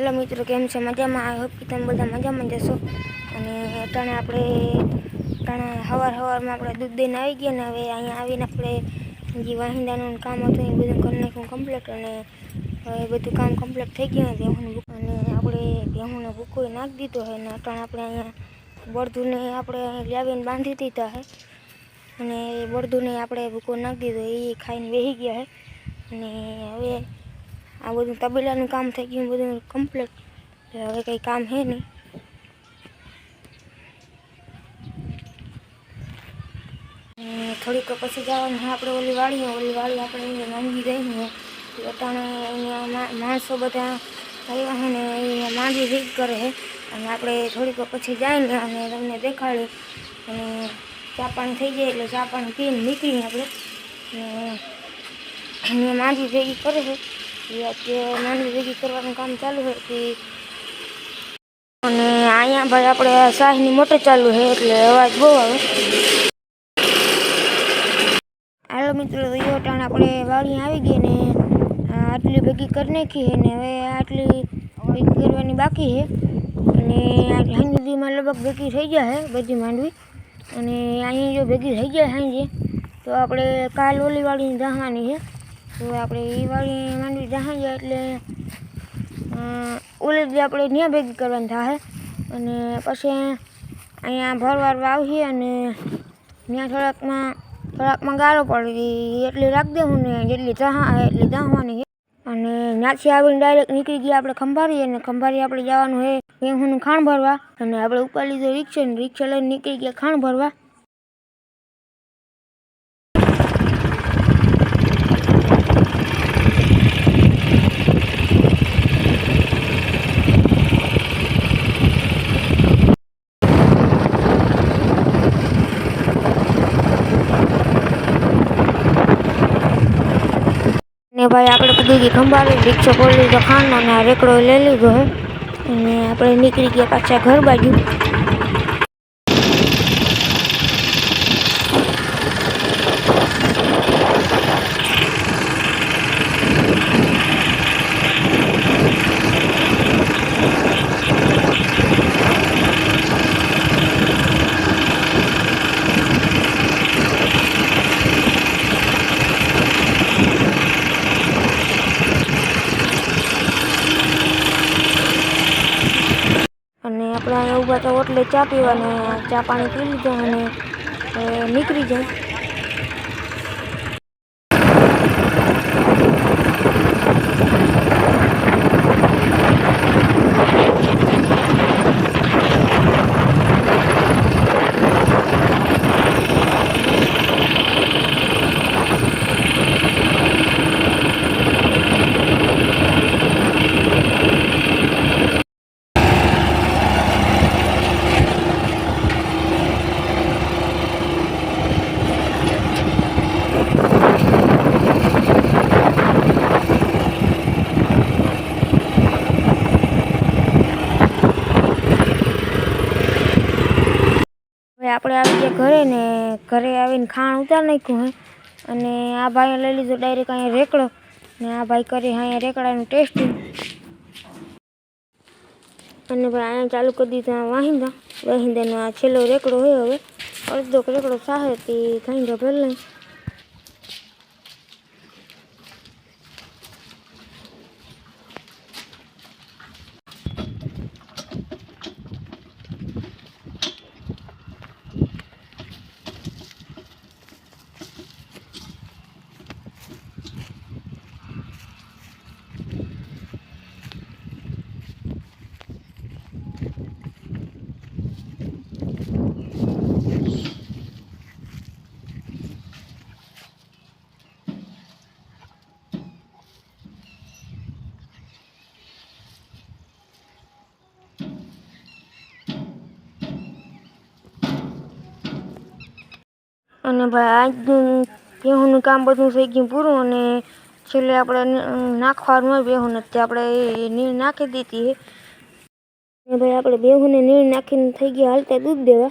Hello मित्रों, केम छे? मजामां? I hope कि तमे बधा मजामां ज हशो। अने अटाणे आपणे हवार आपणे दूध दहीने आई गया ने हवे अहींया आवीने आपणे जे वाहिंदानुं काम हतुं ए बधुं करी नाख्युं कम्प्लीट। अने हवे बधुं काम कम्प्लीट थई गयुं बेहुनुं अने आपणे बेहुने भूकोय नाखी दीधो है। अने अटाणे आपणे अहींया बळदुने आपणे लावीने बांधी दीधा है अने बळदुने आपणे भूको नाखी दीधो, ए खाईने बेही गया है। अने हवे आ बधुं तबेलानुं काम थई गयुं बधुं कम्प्लीट। हवे कई काम है नहीं। थोड़ीक पछी जवानुं है आपणे ओली वाड़ी आपणे अहींया मांडवी रही है। अटाणे अहींया माणसो बधा आव्या है ने अहींया मांडवी भેગી करे है। अने आपणे थोड़ीक पछी जाईने अने तमने देखाड़ी अने चा पाणी थई जाय एटले चा पाणी पीने નીકળી आपणे। अहींया मांडवी ભેગી करे है। ये अत्यारे मांडवी ભેગી करवानुं काम चालू है। अने अहींया भाई आपणे शाहीनी मोटर चालू है एटले अवाज बहु आवे। हेलो मित्रों, तो यो टाणे आपणे वाड़ी आवी गई ने आटली भેગી कर नाखी है ने हवे आटली भેગી करवानी बाकी है। अने हाई सुधीमां लगभग ભેગી थई जाय है बधी मांडवी। अने अहीं जो ભેગી थई जाय हांजे तो आपणे काल ओली वाड़ी जावानी है। तो आपणे ई वाड़ी मांडवी जाहां जाय एटले ओले दी आपणे न्या ભેગી करवानी थाहे। अने पछी अहींया भरवार वावीए अने न्या થોડાકમાં ગાળો પડી એટલી રાખી દેવું ને જેટલી જहा એટલી જાહવાની है। अने न्याथी आवीने डायरेक्ट નીકળી ગયા આપણે ખંભાળી અને ખંભાળી આપણે જવાનું है ભેહુંનું ખાણ ભરવા। અને આપણે ઉપાડી લીધો રિક્ષા ને રિક્ષા લઈને નીકળી ગયા ખાણ ભરવા। ने भाई आपणे कूदी गई खंभाળી रिक्शो खोली लीधो खाणनो ने आ रेकड़ो लई लीधो है। अने आपणे નીકળી ગયા પાછા घर बाजू। अने आपणे अहींया ऊभा था ओटले चा पीवा ने चा पाणी पी लीधो अने નીકળી જાય। આપણે આવી ગયા ઘરે ને ઘરે આવીને ખાણ ઉતાર નાખ્યું है। અને આ ભાઈએ લઈ લીધો ડાયરેક્ટ અહીંયા રેકડો ને આ ભાઈ કરે અહીંયા રેકડાનું ટેસ્ટિંગ। અને ભાઈ અહીંયા ચાલુ કરી દીધા વાહિંદાનો આ છેલ્લો રેકડો હોય। હવે અડધો રેકડો સાહે તે ખાઈ ભરી અને ભાઈ આજનું બેहुંનું કામ બધું થઈ ગયું પૂરું। અને છેલ્લે આપણે નાખવાનું હોય બેहुંને તે આપણે નીર નાખી દીધી है। भाई આપણે બેहुંને નીર નાખીને થઈ ગયા હાલતા दूध देवा।